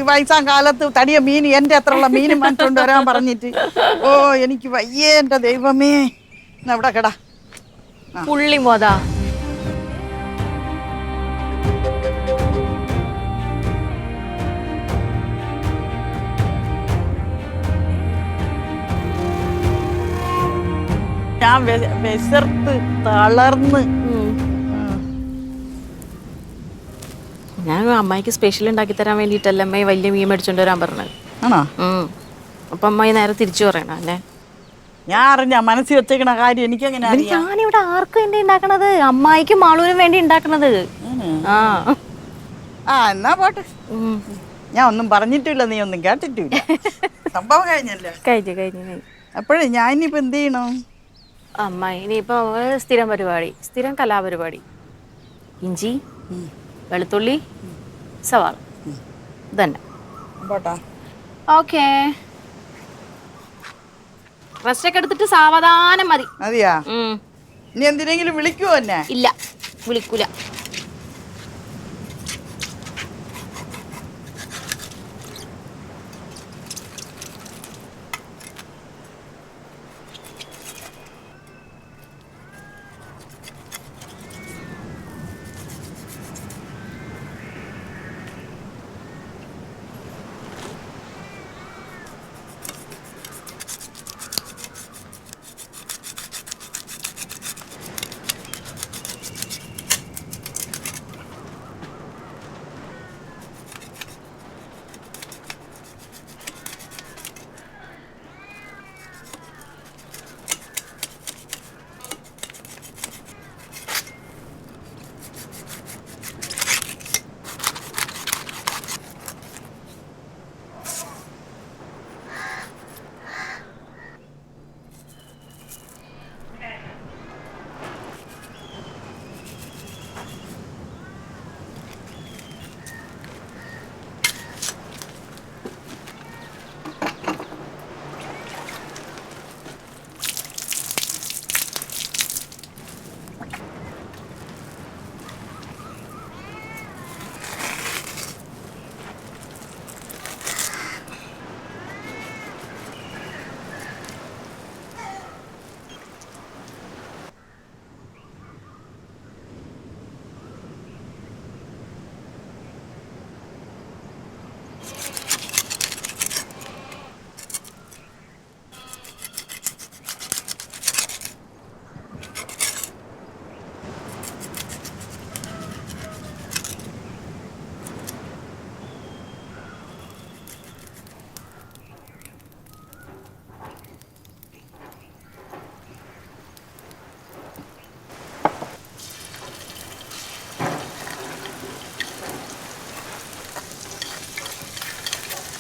വയസ്സാം കാലത്ത് തടിയ മീൻ എൻ്റെ അത്രയുള്ള മീനും വാങ്ങിക്കൊണ്ട് വരാൻ പറഞ്ഞിട്ട് ഓ എനിക്ക് വയ്യേ എൻ്റെ ദൈവമേ എവിടെ കെടാ പുള്ളി മോതാ ഞാൻ വിശർത്ത് തളർന്ന് ഞാൻ അമ്മായിക്ക് സ്പെഷ്യൽ ഉണ്ടാക്കി തരാൻ വേണ്ടിയിട്ടല്ല അമ്മായി വലിയ മീൻ മേടിച്ചോണ്ട് വരാൻ പറഞ്ഞത്. ആണോ? അപ്പൊ അമ്മായി നേരെ തിരിച്ചു പറയണ അല്ലേ? ഞാൻ അറിഞ്ഞ മനസ്സിൽ വെച്ചേക്കണ കാര്യം എനിക്കെങ്ങനെ അറിയാം? ഞാനിവിടെ ആർക്കും വേണ്ടി ഉണ്ടാക്കണത്, അമ്മായിക്കും മാളൂരും വേണ്ടി ഉണ്ടാക്കണത്. എന്നാ പോട്ടെ, ഞാൻ ഒന്നും പറഞ്ഞിട്ടില്ല, നീ ഒന്നും കേട്ടിട്ടില്ല. സംഭവം കഴിഞ്ഞല്ലേ? കഴിഞ്ഞു. അപ്പോഴേ ഞാൻ ഇനിയിപ്പോ എന്ത് ചെയ്യണം? അമ്മായി ഇനിയിപ്പോ സ്ഥിരം പരിപാടി, സ്ഥിരം കലാപരിപാടി. ഇഞ്ചി, വെളുത്തുള്ളി, സവാള ഇതന്നെ. ഓക്കേ, റെസ്റ്റൊക്കെ എടുത്തിട്ട് സാവധാനം മതി. മതിയാ? ഇനി എന്തിനെങ്കിലും വിളിക്കുവോ എന്നെ? ഇല്ല, വിളിക്കൂല.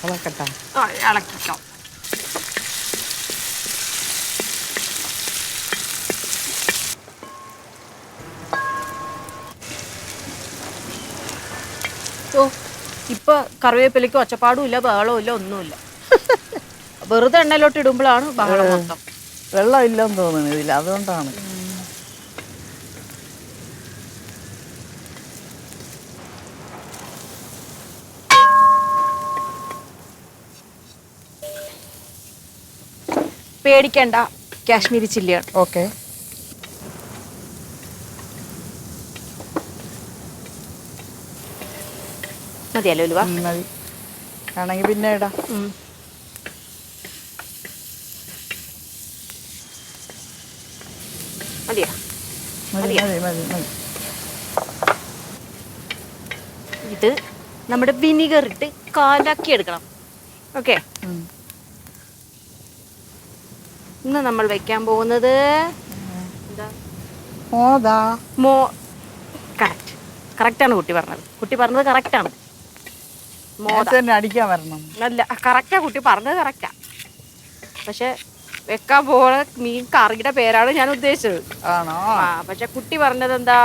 ഇളക്കിട്ടോ. ഇപ്പൊ കറിവേപ്പിലയ്ക്ക് ഒച്ചപ്പാടും ഇല്ല, ബഹളവും ഇല്ല, ഒന്നുമില്ല. വെറുതെ എണ്ണയിലോട്ട് ഇടുമ്പോഴാണ് ബഹളം മൊത്തം. വെള്ളം ഇല്ലെന്ന് തോന്നുന്നു ഇതില്ല, അതുകൊണ്ടാണ്. പേടിക്കണ്ട, കാശ്മീരി ചില്ലിയാണ്. ഓക്കെ, മതിയല്ലോ ഉലുവ? മതി, ആണെങ്കിൽ പിന്നെ ഇടാം. മതിയാ? ഇത് നമ്മുടെ വിനിഗർ ഇട്ട് കാലാക്കി എടുക്കണം. ഓക്കെ, ഇന്ന് നമ്മൾ വെക്കാൻ പോകുന്നത് കറക്റ്റാണ് കുട്ടി പറഞ്ഞത് കറക്റ്റാണ്. അടിക്കാൻ വരണം. അല്ല, കറക്റ്റാ കുട്ടി പറഞ്ഞത് കറക്റ്റാ. പക്ഷെ വെക്കാൻ പോകുന്ന മീൻ കറിയുടെ പേരാണ് ഞാൻ ഉദ്ദേശിച്ചത്. ആണോ? പക്ഷെ കുട്ടി പറഞ്ഞത് എന്താ?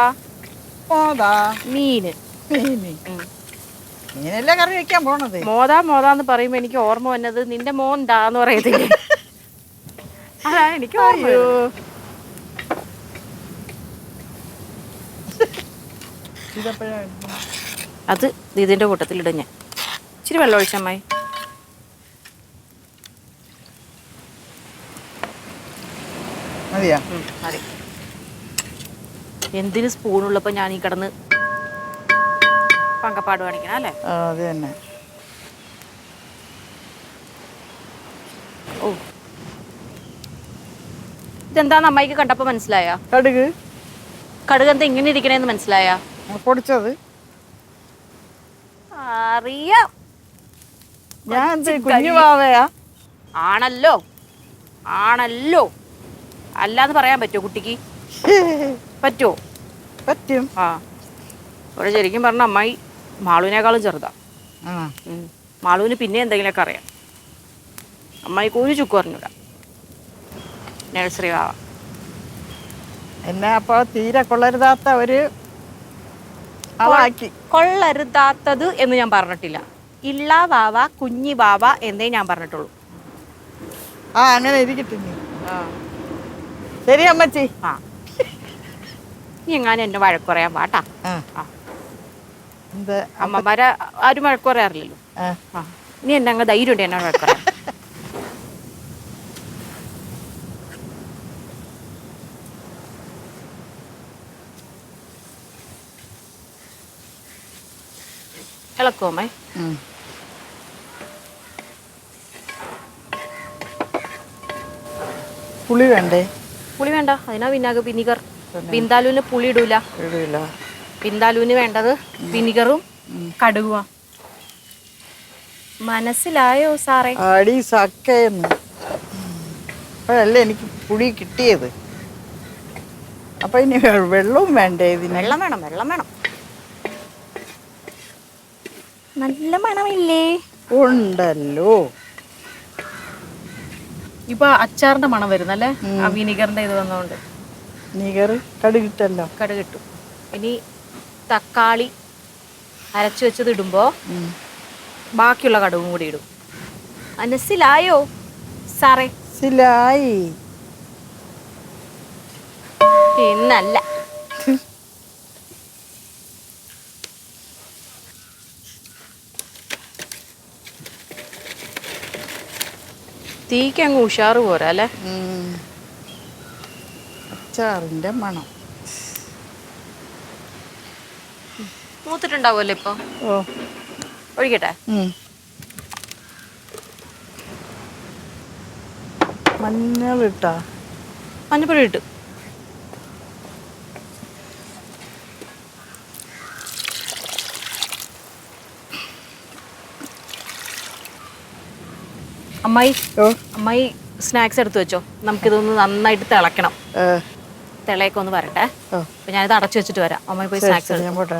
മീന്. മീനല്ലേ കറി വെക്കാൻ പോണത്. മോതാന്ന് പറയുമ്പോ എനിക്ക് ഓർമ്മ വന്നത് നിന്റെ മോന്താന്ന് പറയത്തില്ലേ, അതാ എനിക്ക് ഓർമ്മ. അത് ഇതിന്റെ കൂട്ടത്തിലിടും ഞാൻ. ഇച്ചിരി വെള്ളം ഒഴിച്ചമ്മായി. മതിയാ? മതി. എന്തിന് സ്പൂണുള്ളപ്പോൾ ഞാൻ ഈ കിടന്ന് പങ്കപ്പാട് കാണിക്കണം അല്ലേ? അത് തന്നെ. ഓ, ഇതെന്താന്ന് അമ്മായിക്ക് കണ്ടപ്പോൾ മനസ്സിലായ? കടുക്. കടുക് എന്താ ഇങ്ങനെ ഇരിക്കണേന്ന് മനസ്സിലായ? പൊടിച്ചത്. അറിയാം. ഞാൻ കുഞ്ഞു വാവയാ? ആണല്ലോ, ആണല്ലോ. അല്ലാന്ന് പറയാൻ പറ്റുമോ കുട്ടിക്ക്? പറ്റുമോ? പറ്റും. ആ, ഇവിടെ ശരിക്കും പറഞ്ഞ അമ്മായി മാളുവിനേക്കാളും ചെറുതാ. മാളുവിന് പിന്നെ എന്തെങ്കിലുമൊക്കെ അറിയാം. അമ്മായിക്ക് ഒരു ചുക്ക് പറഞ്ഞൂടാ. നഴ്സറി വാവ എന്നെ അപ്പോൾ തീരെ കൊള്ളരുതാത്ത ഒരു ആളാക്കി. കൊള്ളരുതാത്തത് എന്ന് ഞാൻ പറഞ്ഞിട്ടില്ല. ഇള്ള വാവ, കുഞ്ഞി വാവ എന്നേ ഞാൻ പറഞ്ഞിട്ടുള്ളൂ. ആ, അങ്ങനെ ഇരിക്കട്ടെ. ശരി അമ്മച്ചി. ആ, നീ എങ്ങാനും എന്നെ വഴക്ക് പറയാൻ പാട്ടാ. അമ്മമാരെ ആരും വഴക്ക് പറയാറില്ലല്ലോ. ആ, നീ എന്നെ അങ്ങ് ധൈര്യം ഉണ്ട് എന്നോട് വഴക്ക് പറയാൻ. ഇളക്കുമേ. പുളി വേണ്ടേ? പുളി വേണ്ട, അതിനാ വിനീഗർ. ബിന്ദാലുവിന് പുളി ഇടൂല. ബിന്ദാലുവിന് വേണ്ടത് വിനിഗറും കടുകുവാ. മനസ്സിലായോ സാറേ? അടി സക്കയെന്ന്. അപ്പോഴല്ലേ എനിക്ക് പുളി കിട്ടിയത്. അപ്പൊ ഇനി വെള്ളവും വേണ്ടേ ഇതിന്? വെള്ളം വേണം, വെള്ളം വേണം. നല്ല മണമില്ലേ? ഉണ്ടല്ലോ. ഇപ്പൊ അച്ചാറിന്റെ മണം വരുന്നല്ലേ, ആ വിനിഗറിന്റെ ഇത് വന്നോണ്ട്. വിനിഗർ കടുകിട്ടല്ലോ. കടുകിട്ടു. ഇനി തക്കാളി അരച്ചു വെച്ചത് ഇടുമ്പോ ബാക്കിയുള്ള കടുകും കൂടി ഇടും. മനസ്സിലായോ സാറേ? മനസ്സിലായി. പിന്നല്ല. തീക്ക് അങ്ങ് ഉഷാറ് പോരാ അല്ലേ? അച്ചാറിന്റെ മണം മൂത്തിട്ടുണ്ടാവുമല്ലോ ഇപ്പൊ. ഓ, ഒഴിക്കട്ടെ. മഞ്ഞളിട്ടാ? മഞ്ഞപ്പൊടി ഇട്ടു. അമ്മായി, അമ്മായി സ്നാക്സ് എടുത്തു വെച്ചോ. നമുക്കിതൊന്ന് നന്നായിട്ട് തിളക്കണം. തിളയൊക്കെ ഒന്ന് വരട്ടെ. അപ്പൊ ഞാനിത് അടച്ചു വെച്ചിട്ട് വരാം. അമ്മായി പോയി സ്നാക്സ് ഞാൻ പോട്ടെ.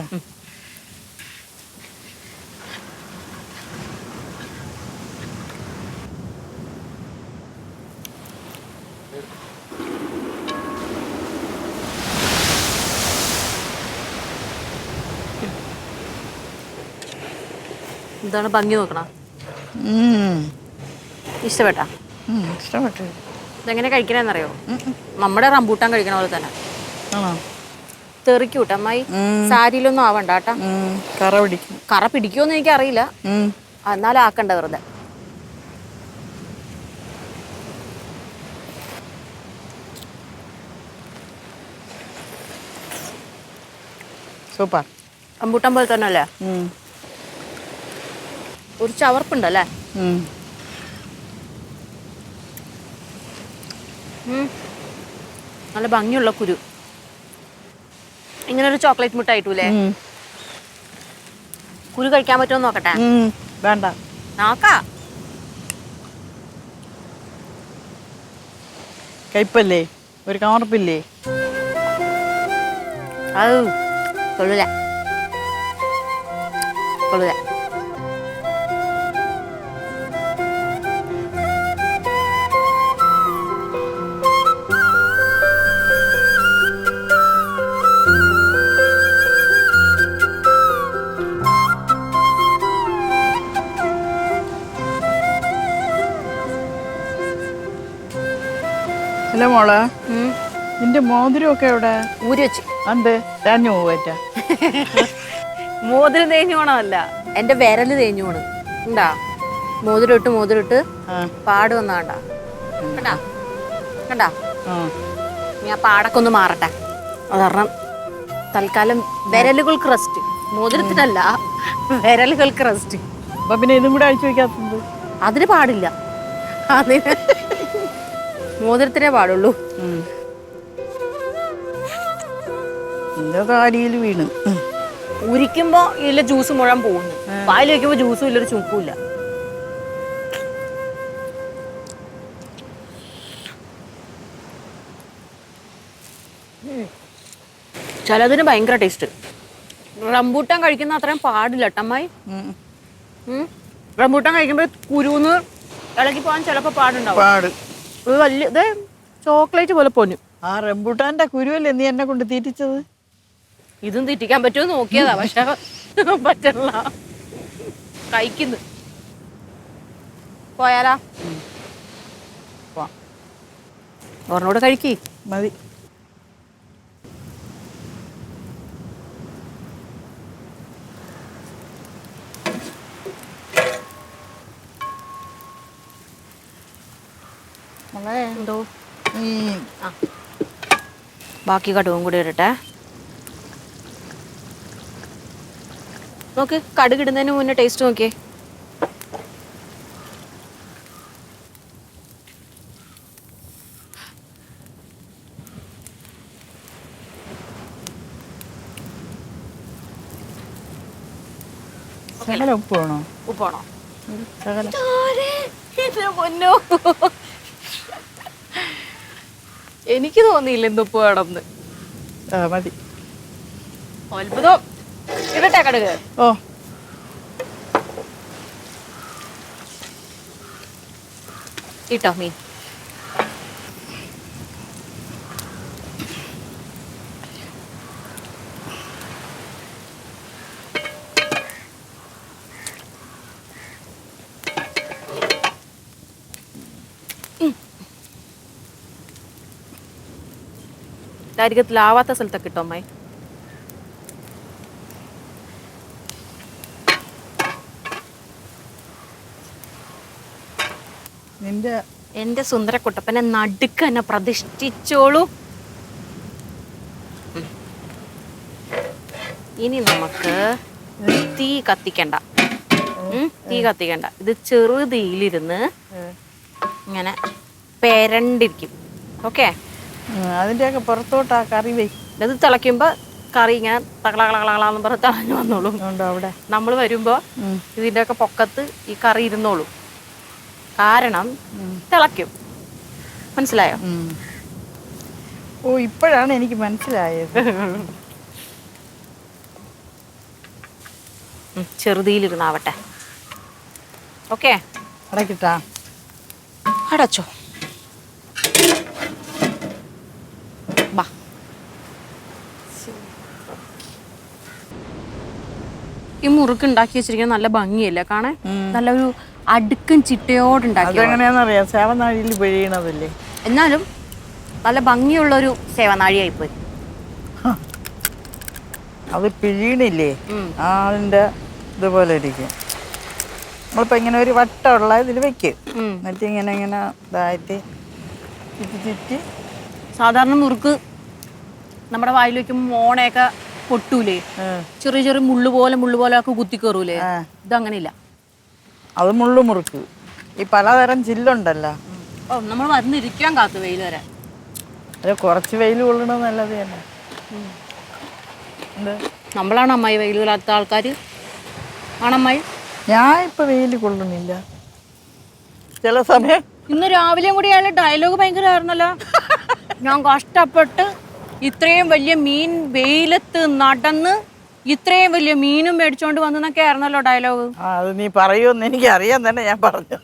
എന്താണ് ഭംഗി നോക്കണം? ഇഷ്ടപ്പെട്ടാ? ഇഷ്ടപ്പെട്ടു. ഇതെങ്ങനെ കഴിക്കണേന്നറിയോ? നമ്മുടെ റംബൂട്ടാൻ കഴിക്കണ പോലെ തന്നെ. തെറിക്കൂട്ട അമ്മായി. സാരിയിലൊന്നും ആവണ്ട കേട്ടാ. കറ പിടിക്കും. കറ പിടിക്കുമോന്ന് എനിക്കറിയില്ല, എന്നാലും ആക്കണ്ട വെറുതെ. സൂപ്പർ. റംബൂട്ടാൻ പോലെ തന്നെ അല്ലേ? ഒരു ചവർപ്പുണ്ടല്ലേ? നല്ല ഭംഗിയുള്ള കുരു. ഇങ്ങനെ ഒരു ചോക്ലേറ്റ് മുട്ടായിട്ടൂലേ? കുരു കഴിക്കാൻ പറ്റുമോ നോക്കട്ടെ. വേണ്ട, നോക്കാ. കയ്പല്ലേ? ഒരു കാർപ്പില്ലേ? അത് കൊള്ളൂല, കൊള്ളൂല. അല്ല മോളെ, നിന്റെ മോതിരമൊക്കെ എവിടെ? ഊരി വെച്ച്. അതെ, തേഞ്ഞു പോവറ്റ. മോതിരം തേഞ്ഞു പോണമല്ല, എന്റെ വിരല് തേഞ്ഞു പോണ്. ഉണ്ടാ മോതിരിട്ട് ആ പാട് വന്ന കണ്ടാ കണ്ടാ കണ്ടാ ആ ഞാൻ പാടൊക്കെ ഒന്ന് മാറട്ടെ അത് കാരണം തൽക്കാലം വിരലുകൾക്ക് റെസ്റ്റ് മോതിരത്തിനല്ല വിരലുകൾക്ക് റെസ്റ്റ്. അപ്പൊ പിന്നെ ഇതും കൂടെ അഴിച്ചു വെക്കാത്തത്? അതിന് പാടില്ല, അതിന് മോതിരത്തിനേ പാടുള്ളൂ. എന്റെ താടിയിൽ വീണ് ഉരിക്കുമ്പോ ഇതിലെ ജ്യൂസ് മുഴുവൻ പോകുന്നു, പാല് വെക്കുമ്പോ ജ്യൂസും ഇല്ലൊരു ചുക്കുമില്ല. ചിലതിന് ഭയങ്കര ടേസ്റ്റ്. റംബൂട്ടാൻ കഴിക്കുന്ന അത്രയും പാടില്ല ടമ്മായി. റംബൂട്ടാൻ കഴിക്കുമ്പോ കുരുന്ന് ഇളകി പോകാൻ ചിലപ്പോ പാടുണ്ടാവും. പാട് ഇത് വലിയ ഇതേ ചോക്ലേറ്റ് പോലെ പൊന്നു. ആ റംബൂട്ടാന്റെ കുരുവല്ലേ നീ എന്നെ കൊണ്ട് തീറ്റിച്ചത്? ഇതും തീറ്റിക്കാൻ പറ്റുമോ നോക്കിയതാ, പക്ഷെ പറ്റില്ല, കഴിക്കുന്നു. പോയാലാ ഒരെണ്ണോട് കഴിക്കി മതി. എന്തോ ആ ബാക്കി കടുവും കൂടി ഇടട്ടെ. നോക്ക്, കടുക് ഇടുന്നതിന് മുന്നേ ടേസ്റ്റ് നോക്കിയേ. ശകലം ഉപ്പ് വേണോ? ഉപ്പാണോ? ശകലം. പൊന്നോ, എനിക്ക് തോന്നിയില്ല എന്ത് ഉപ്പ് വേണമെന്ന്. ആ മതി. അത്ഭുതം. ഇടട്ടെ കടുക്? ഓ ഇട്ടോ മീൻ. അരികത്തിലാവാത്ത സ്ഥലത്തൊക്കെ ഇട്ടോ അമ്മായി. എന്റെ സുന്ദരക്കുട്ടപ്പനെ നടുക്ക് തന്നെ പ്രതിഷ്ഠിച്ചോളൂ. ഇനി നമുക്ക് തീ കത്തിക്കണ്ട, തീ കത്തിക്കണ്ട. ഇത് ചെറുതീയിലിരുന്ന് ഇങ്ങനെ പെരണ്ടിരിക്കും. ഓക്കെ, അതിന്റെയൊക്കെ പുറത്തോട്ട് ആ കറി വേ. ഇത് തിളയ്ക്കുമ്പോ കറി ഇങ്ങനെ തകളകളകളാന്ന് പറഞ്ഞ് തിളഞ്ഞു വന്നോളും. അവിടെ നമ്മൾ വരുമ്പോ ഇതിന്റെയൊക്കെ പൊക്കത്ത് ഈ കറി ഇരുന്നോളും. കാരണം തിളയ്ക്കും. മനസ്സിലായോ? ഓ ഇപ്പോഴാണ് എനിക്ക് മനസ്സിലായത്. ചെറുതീയിലിരുന്നാവട്ടെ. ഓക്കെ, അടക്കിട്ടാ? അടച്ചോ. ബാ, ഈ മുറുക്ക് ഉണ്ടാക്കി വെച്ചിരിക്കുന്നത് നല്ല ഭംഗിയല്ലേ കാണാൻ? നല്ലൊരു അടുക്കും ചിട്ടയോടുണ്ടാക്കി. അതെങ്ങനെയാണെന്നറിയാം, സേവനാഴിയിൽ പിഴിയണതല്ലേ. എന്നാലും നല്ല ഭംഗിയുള്ളൊരു സേവനാഴിയായിപ്പോയി. അത് പിഴീണില്ലേ, അതിൻ്റെ ഇതുപോലെ ഇരിക്കും. നമ്മളിപ്പോൾ ഇങ്ങനെ ഒരു വട്ടമുള്ള ഇതിൽ വെക്കും, എന്നിട്ട് ഇങ്ങനെ ഇങ്ങനെ ഇതായിട്ട് ചുറ്റി ചുറ്റി. സാധാരണ മുറുക്ക് നമ്മുടെ വായിൽ വെക്കുമ്പോൾ മോണയൊക്കെ പൊട്ടൂലേ, ചെറിയ ചെറിയ മുള്ളു പോലെ ഒക്കെ കുത്തി കയറൂലേ. ഇതങ്ങനെയില്ല, അത് മുള്ളു മുറുക്ക്. ഈ പലതരം ചില്ലുണ്ടല്ലോ. ഓ, നമ്മൾ വന്നിരിക്കാൻ കാത്തു വെയിൽ വരാൻ. അത് കുറച്ച് വെയിൽ കൊള്ളണത് നല്ലത് തന്നെ. നമ്മളാണ് അമ്മായി വെയിൽ കൊള്ളാത്ത ആൾക്കാർ? ആണമ്മായി? ഞാൻ ഇപ്പൊ വെയിൽ കൊള്ളണില്ല ചില സമയം. ഇന്ന് രാവിലെയും കൂടി അയാൾ ഡയലോഗ് ഭയങ്കരമായിരുന്നല്ലോ. ഞാൻ കഷ്ടപ്പെട്ട് ഇത്രയും വലിയ മീൻ വെയിലത്ത് നടന്ന് ഇത്രയും വലിയ മീനും മേടിച്ചോണ്ട് വന്നൊക്കെ ആയിരുന്നല്ലോ ഡയലോഗ്. അത് നീ പറയുമെന്ന് എനിക്ക് അറിയാൻ തന്നെ ഞാൻ പറഞ്ഞു.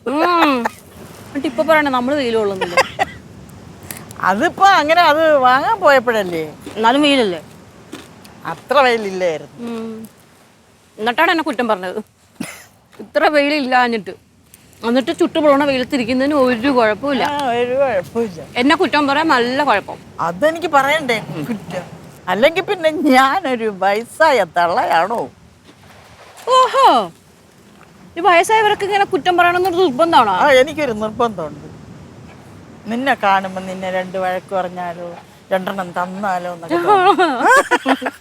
എന്നിട്ട് ഇപ്പൊ പറയണേ നമ്മള് വെയിൽ കൊള്ളുന്നില്ല. അതിപ്പോ അങ്ങനെ അത് വാങ്ങാൻ പോയപ്പോഴല്ലേ. എന്നാലും വെയിലല്ലേ? അത്ര വെയിലില്ലായിരുന്നു. എന്നിട്ടാണ് എന്നെ കുറ്റം പറഞ്ഞത്, ഇത്ര വെയിലില്ലാഞ്ഞിട്ട്. എന്നിട്ട് ചുട്ടുപൊളണ വെയിലത്തിരിക്കുന്നതിന് ഒരു കുഴപ്പമില്ല. ഒരു കുഴപ്പമില്ല. എന്നെ കുറ്റം പറയാൻ നല്ല കുഴപ്പം. അതെനിക്ക് പറയണ്ടേ കുറ്റം? അല്ലെങ്കിൽ പിന്നെ ഞാനൊരു വയസ്സായ തള്ളയാണോ? ഓഹോ, ഈ വയസ്സായവരൊക്കെ ഇങ്ങനെ കുറ്റം പറയണമെന്നൊരു നിർബന്ധമാണോ? ആ എനിക്കൊരു നിർബന്ധമുണ്ട്. നിന്നെ കാണുമ്പോൾ നിന്നെ 2 വഴക്ക് പറഞ്ഞാലോ 2 തന്നാലോ എന്നൊക്കെ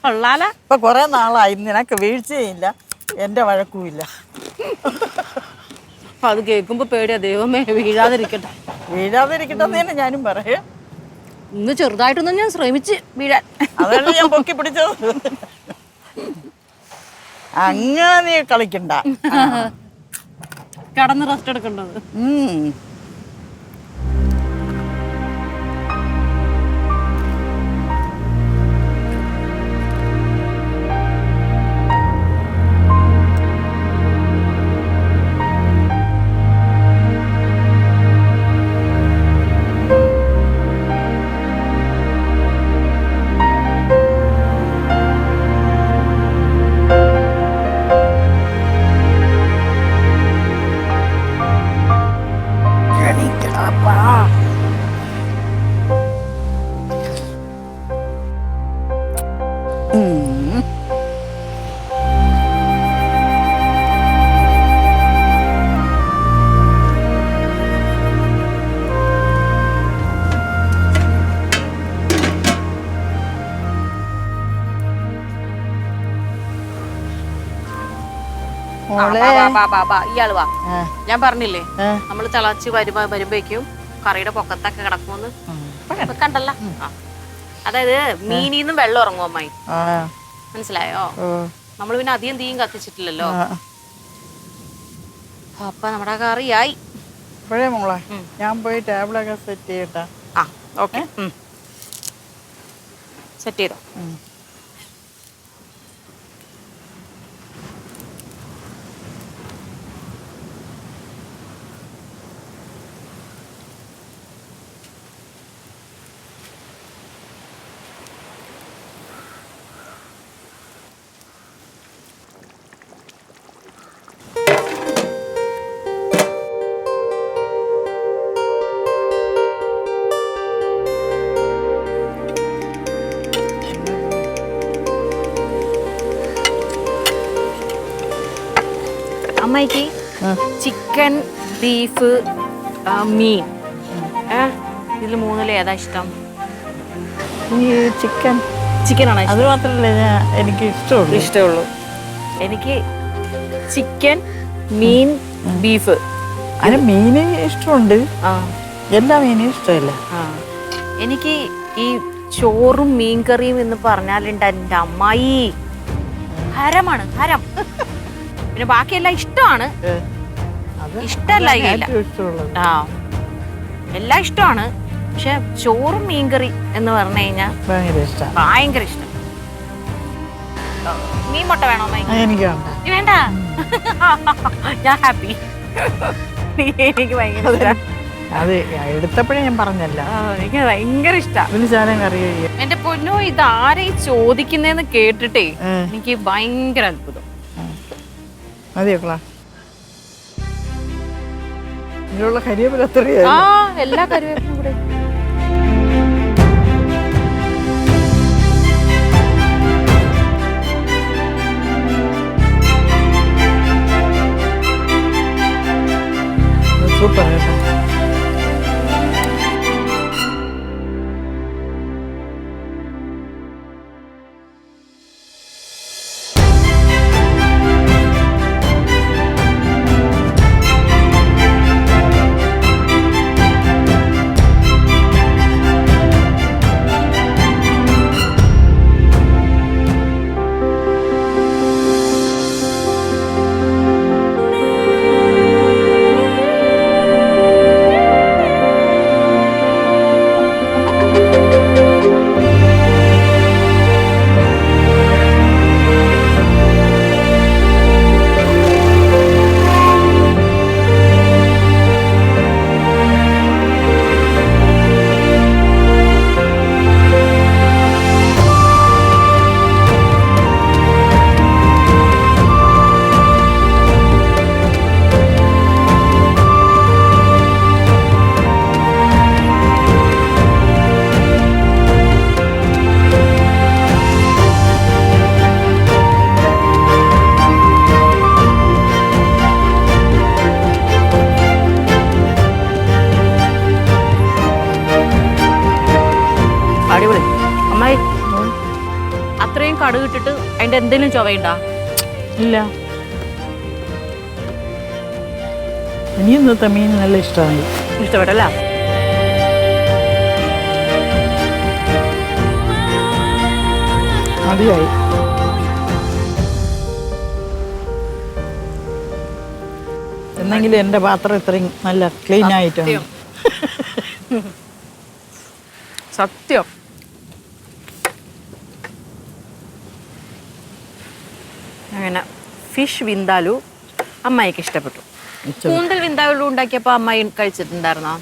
കൊള്ളാല. ഇപ്പൊ കുറെ നാളായി നിനക്ക് വീഴ്ചയില്ല, എന്റെ വഴക്കുമില്ല. അത് കേൾക്കുമ്പോ പേടിയാ, ദൈവമേ വീഴാതിരിക്കട്ടെ. വീഴാതിരിക്കട്ടെ തന്നെ ഞാനും പറയാം. ഇന്ന് ചെറുതായിട്ടൊന്നും ഞാൻ ശ്രമിച്ച് വീഴാൻ. അതല്ല ഞാൻ പൊക്കി പിടിച്ചത്. അങ്ങനെ നീ കളിക്കണ്ട. കടന്ന് റെസ്റ്റ് എടുക്കേണ്ടത്. ഇയാള് വാ. ഞാൻ പറഞ്ഞില്ലേ നമ്മള് തിളച്ച് വരുമ്പോഴേക്കും കറിയുടെ പൊക്കത്തൊക്കെ കിടക്കുമെന്ന് കണ്ടല്ല. അതായത് മീനിന്നും വെള്ളം ഇറങ്ങും അമ്മായി, മനസ്സിലായോ? നമ്മള് പിന്നെ അധികം തീയും കത്തിച്ചിട്ടില്ലല്ലോ. അപ്പൊ നമ്മുടെ കറിയായി. മോളെ ഞാൻ പോയി ടേബിളൊക്കെ സെറ്റ് ചെയ്യട്ടെ. ആ ഓക്കെ, സെറ്റ് ചെയ്തോ. അമ്മയ്ക്ക് ചിക്കൻ, ബീഫ്, മീൻ, ഇതിൽ 3-ൽ ഏതാ ഇഷ്ടം? ചിക്കനാണ്. അത് മാത്രമല്ല എനിക്ക് ഇഷ്ടമുള്ളൂ. എനിക്ക് ചിക്കൻ, മീൻ, ബീഫ്. അതിന് മീന് ഇഷ്ടമുണ്ട്, എല്ലാ മീനും ഇഷ്ടമല്ല. എനിക്ക് ഈ ചോറും മീൻകറിയും എന്ന് പറഞ്ഞാലുണ്ട് എൻ്റെ അമ്മായി ഹരമാണ്, ഹരം. പിന്നെ ബാക്കിയെല്ലാം ഇഷ്ടമാണ്, ഇഷ്ടമല്ല ആ എല്ലാം ഇഷ്ടമാണ്. പക്ഷെ ചോറും മീൻകറി എന്ന് പറഞ്ഞു കഴിഞ്ഞാൽ ഭയങ്കര ഇഷ്ടം. മീൻ മുട്ട വേണോ അമ്മായി? വേണ്ട, ഞാൻ ഹാപ്പി. എനിക്ക് ഭയങ്കര അത് എടുത്തപ്പോഴേ ഞാൻ പറഞ്ഞല്ല, എനിക്ക് ഭയങ്കര ഇഷ്ടമാണ്. എന്റെ പൊന്നോ, ഇത് ആരെയും ചോദിക്കുന്നേന്ന് കേട്ടിട്ടേ എനിക്ക് ഭയങ്കര അത്ഭുതം. ഇതിലുള്ള കരിവേപ്പില എത്രയാ? എല്ലാ കരിവേപ്പിലും കൂടെ സൂപ്പർ. അത്രയും കടുക് ഇട്ടിട്ട് അതിന്റെ എന്തെങ്കിലും ചൊവയുണ്ടാ? ഇല്ല. ഇനി ഇന്നത്തെ മീൻ നല്ല ഇഷ്ടമായി. ഇഷ്ടപ്പെട്ടല്ലേ? മതിയായി. എന്നെങ്കിലും എൻ്റെ പാത്രം ഇത്രയും നല്ല ക്ലീൻ ആയിട്ടാണ്. സത്യം. അങ്ങനെ ഫിഷ് വിന്താലു അമ്മായിക്ക് ഇഷ്ടപ്പെട്ടു. കൂന്തൽ വിന്താലു ഉണ്ടാക്കിയപ്പോൾ അമ്മായി കഴിച്ചിട്ടുണ്ടായിരുന്നോ?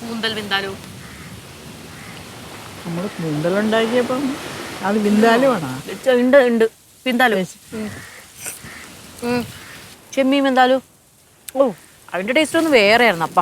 കൂന്തൽ വിന്താലു നമ്മൾ കൂന്തലുണ്ടാക്കിയപ്പം അത് വിന്താലുവാണോ? ഉണ്ട് ഉണ്ട്. വിന്താലു ചെമ്മീൻ വിന്താലു. ഓ അതിൻ്റെ ടേസ്റ്റ് ഒന്ന് വേറെ ആയിരുന്നു അപ്പ.